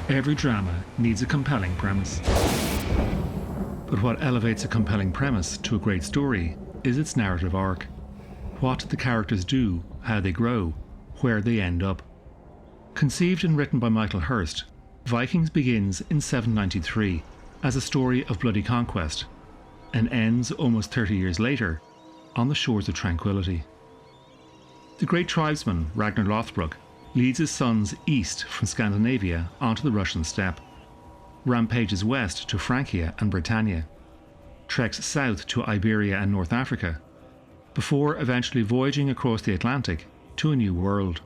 Every drama needs a compelling premise. But what elevates a compelling premise to a great story is its narrative arc. What the characters do, how they grow, where they end up. Conceived and written by Michael Hirst, Vikings begins in 793 as a story of bloody conquest and ends almost 30 years later on the shores of tranquility. The great tribesman Ragnar Lothbrok leads his sons east from Scandinavia onto the Russian steppe, rampages west to Francia and Britannia, treks south to Iberia and North Africa, before eventually voyaging across the Atlantic to a new world.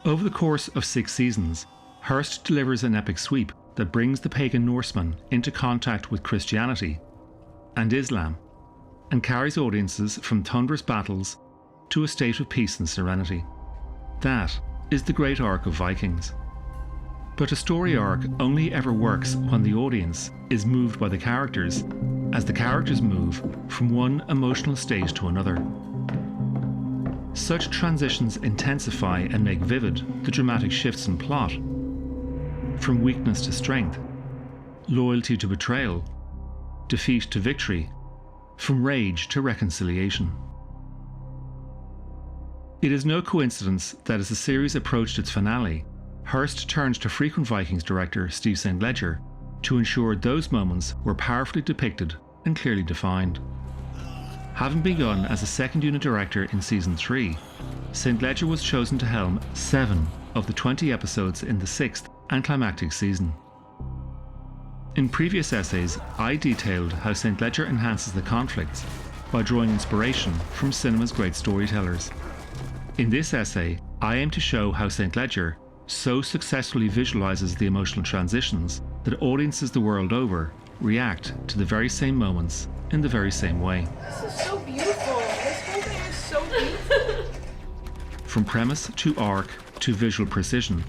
Over the course of 6 seasons, Hirst delivers an epic sweep that brings the pagan Norsemen into contact with Christianity and Islam, and carries audiences from thunderous battles to a state of peace and serenity. That is the great arc of Vikings. But a story arc only ever works when the audience is moved by the characters, as the characters move from one emotional state to another. Such transitions intensify and make vivid the dramatic shifts in plot, from weakness to strength, loyalty to betrayal, defeat to victory, from rage to reconciliation. It is no coincidence that as the series approached its finale, Hirst turned to frequent Vikings director Steve St. Ledger to ensure those moments were powerfully depicted and clearly defined. Having begun as a second unit director in season 3, St. Ledger was chosen to helm 7 of the 20 episodes in the 6th and climactic season. In previous essays, I detailed how St. Ledger enhances the conflicts by drawing inspiration from cinema's great storytellers. In this essay, I aim to show how St. Ledger so successfully visualizes the emotional transitions that audiences the world over react to the very same moments in the very same way. This is so beautiful. This whole thing is so beautiful. From premise to arc to visual precision,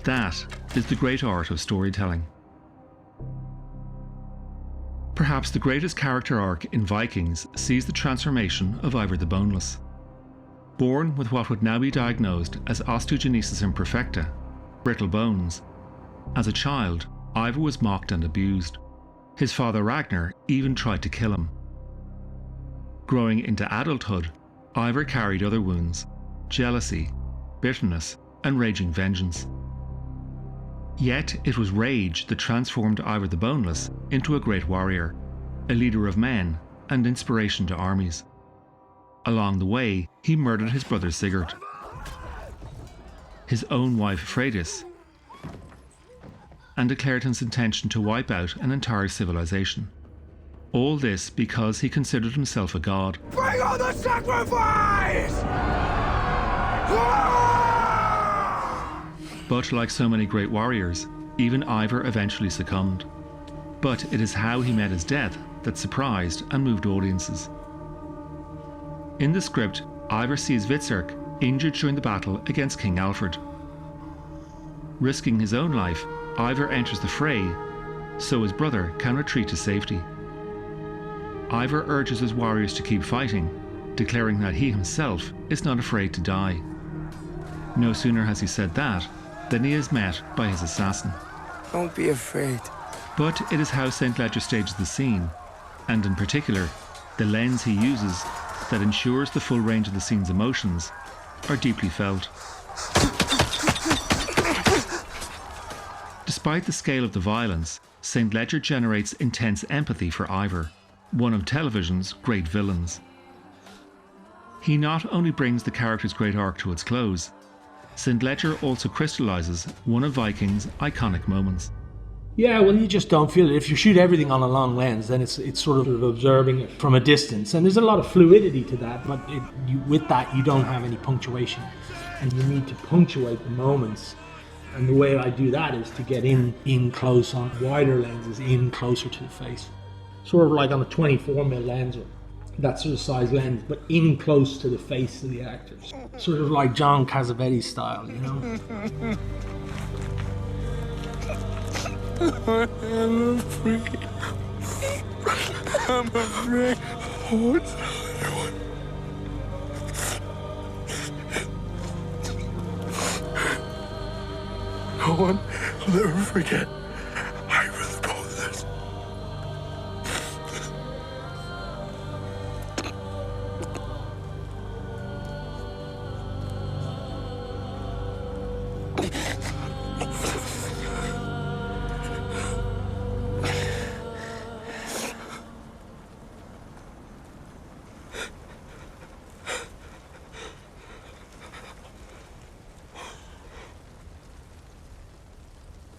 that is the great art of storytelling. Perhaps the greatest character arc in Vikings sees the transformation of Ivar the Boneless. Born with what would now be diagnosed as osteogenesis imperfecta, brittle bones, as a child, Ivar was mocked and abused. His father Ragnar even tried to kill him. Growing into adulthood, Ivar carried other wounds: jealousy, bitterness, and raging vengeance. Yet it was rage that transformed Ivar the Boneless into a great warrior, a leader of men, and inspiration to armies. Along the way, he murdered his brother Sigurd, his own wife Freydis, and declared his intention to wipe out an entire civilization. All this because he considered himself a god. Bring on the sacrifice! But like so many great warriors, even Ivar eventually succumbed. But it is how he met his death that surprised and moved audiences. In the script, Ivar sees Hvitserk injured during the battle against King Alfred. Risking his own life, Ivar enters the fray so his brother can retreat to safety. Ivar urges his warriors to keep fighting, declaring that he himself is not afraid to die. No sooner has he said that than he is met by his assassin. Don't be afraid. But it is how St. Ledger stages the scene, and in particular, the lens he uses that ensures the full range of the scene's emotions are deeply felt. Despite the scale of the violence, St. Ledger generates intense empathy for Ivar, one of television's great villains. He not only brings the character's great arc to its close, St. Ledger also crystallizes one of Vikings' iconic moments. Yeah, well, you just don't feel it. If you shoot everything on a long lens, then it's sort of observing it from a distance. And there's a lot of fluidity to that, but with that, you don't have any punctuation. And you need to punctuate the moments. And the way I do that is to get in close on wider lenses, in closer to the face. Sort of like on a 24mm lens, or that sort of size lens, but in close to the face of the actors. Sort of like John Cassavetes style, you know? I'm afraid. I'm afraid. Oh, it's another one. No, one will never forget Ivar the Boneless.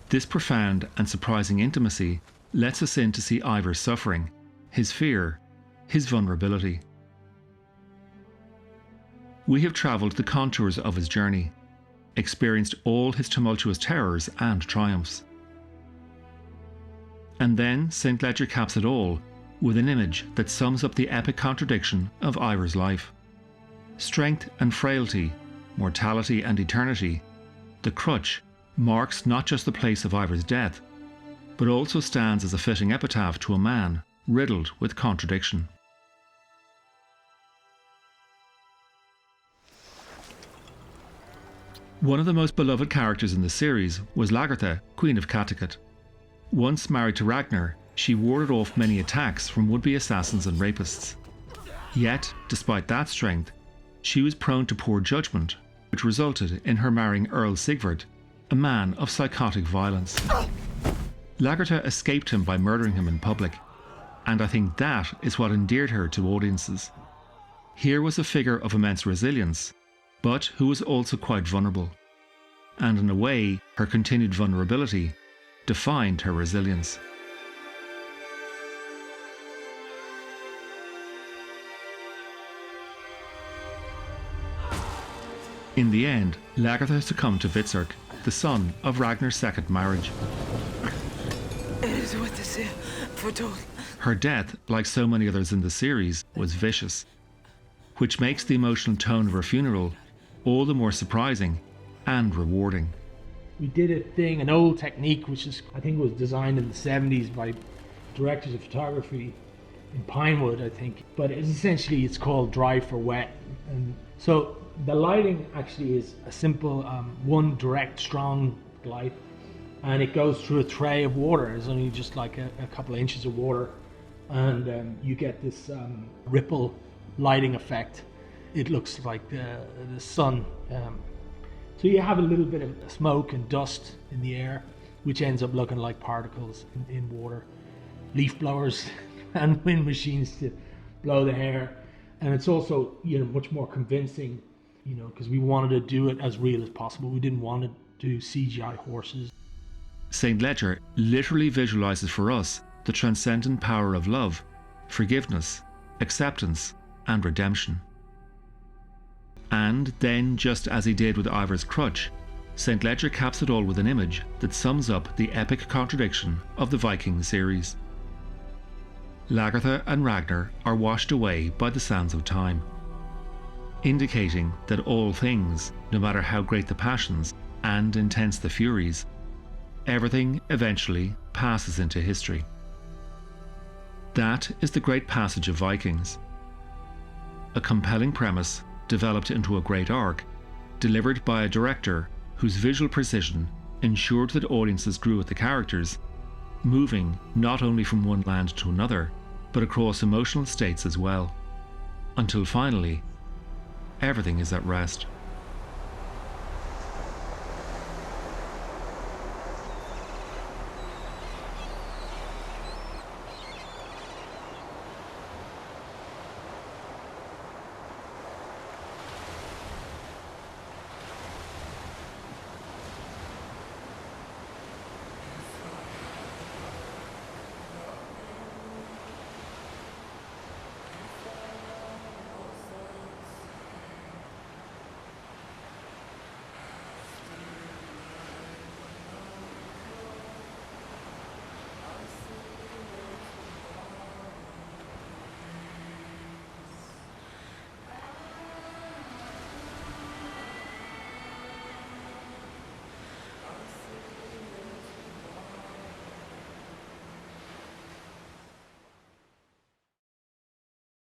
This profound and surprising intimacy lets us in to see Ivar's suffering, his fear, his vulnerability. We have travelled the contours of his journey, experienced all his tumultuous terrors and triumphs. And then St. Ledger caps it all with an image that sums up the epic contradiction of Ivar's life. Strength and frailty, mortality and eternity, the crutch marks not just the place of Ivar's death, but also stands as a fitting epitaph to a man riddled with contradiction. One of the most beloved characters in the series was Lagertha, Queen of Kattegat. Once married to Ragnar, she warded off many attacks from would-be assassins and rapists. Yet, despite that strength, she was prone to poor judgment, which resulted in her marrying Earl Sigvard, a man of psychotic violence. Lagertha escaped him by murdering him in public, and I think that is what endeared her to audiences. Here was a figure of immense resilience, but who was also quite vulnerable. And in a way, her continued vulnerability defined her resilience. In the end, Lagertha succumbed to Vitsark, the son of Ragnar's second marriage. Her death, like so many others in the series, was vicious, which makes the emotional tone of her funeral all the more surprising and rewarding. We did an old technique, which is, I think, was designed in the 70s by directors of photography in Pinewood, I think. But it's called dry for wet. And so the lighting actually is a simple one direct strong light, and it goes through a tray of water. It's only just like a couple of inches of water, and you get this ripple lighting effect. It looks like the sun. So you have a little bit of smoke and dust in the air, which ends up looking like particles in water. Leaf blowers and wind machines to blow the hair, and it's also much more convincing. Because we wanted to do it as real as possible. We didn't want to do CGI horses. St. Ledger literally visualizes for us the transcendent power of love, forgiveness, acceptance, and redemption. And then, just as he did with Ivar's crutch, St. Ledger caps it all with an image that sums up the epic contradiction of the Vikings series. Lagertha and Ragnar are washed away by the sands of time, indicating that all things, no matter how great the passions and intense the furies, everything eventually passes into history. That is the great passage of Vikings. A compelling premise developed into a great arc, delivered by a director whose visual precision ensured that audiences grew with the characters, moving not only from one land to another, but across emotional states as well, until finally, everything is at rest.